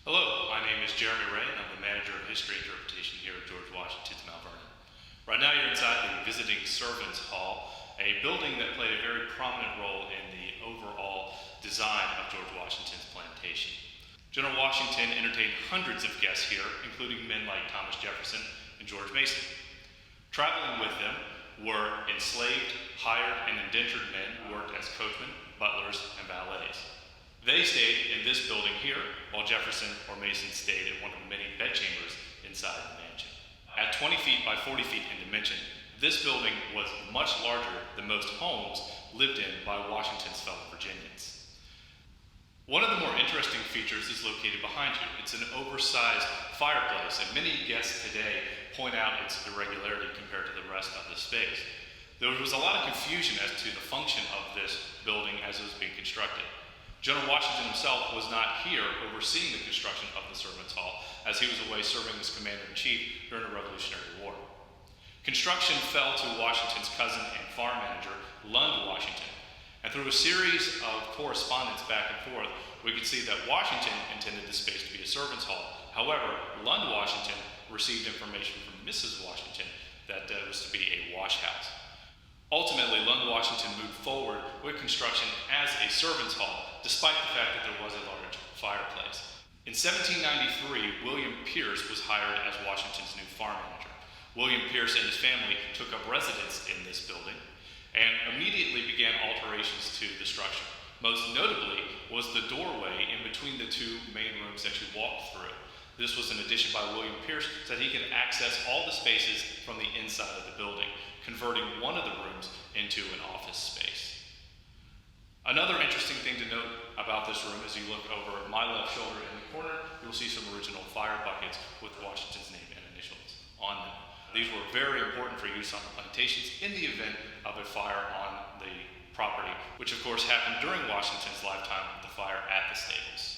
Hello, my name is Jeremy Ray, and I'm the manager of history interpretation here at George Washington's Mount Vernon. Right now you're inside the Visiting Servants Hall, a building that played a very prominent role in the overall design of George Washington's plantation. General Washington entertained hundreds of guests here, including men like Thomas Jefferson and George Mason. Traveling with them were enslaved, hired, and indentured men who worked as coachmen, butlers, and valets. They stayed in this building here, while Jefferson or Mason stayed in one of the many bedchambers inside the mansion. At 20 feet by 40 feet in dimension, this building was much larger than most homes lived in by Washington's fellow Virginians. One of the more interesting features is located behind you. It's an oversized fireplace, and many guests today point out its irregularity compared to the rest of the space. There was a lot of confusion as to the function of this building as it was being constructed. General Washington himself was not here overseeing the construction of the Servants' Hall, as he was away serving as Commander-in-Chief during the Revolutionary War. Construction fell to Washington's cousin and farm manager, Lund Washington, and through a series of correspondence back and forth, we could see that Washington intended the space to be a servants' hall. However, Lund Washington received information from Mrs. Washington that it was to be a wash house. Ultimately, Lund Washington moved forward with construction as a servants' hall, despite the fact that there was a large fireplace. In 1793, William Pierce was hired as Washington's new farm manager. William Pierce and his family took up residence in this building and immediately began alterations to the structure. Most notably was the doorway in between the two main rooms that you walked through. This was an addition by William Pierce so that he could access all the spaces from the inside of the building, converting one of the rooms into an office space. Another interesting thing to note about this room as you look over my left shoulder in the corner, you'll see some original fire buckets with Washington's name and initials on them. These were very important for use on the plantations in the event of a fire on the property, which of course happened during Washington's lifetime with the fire at the stables.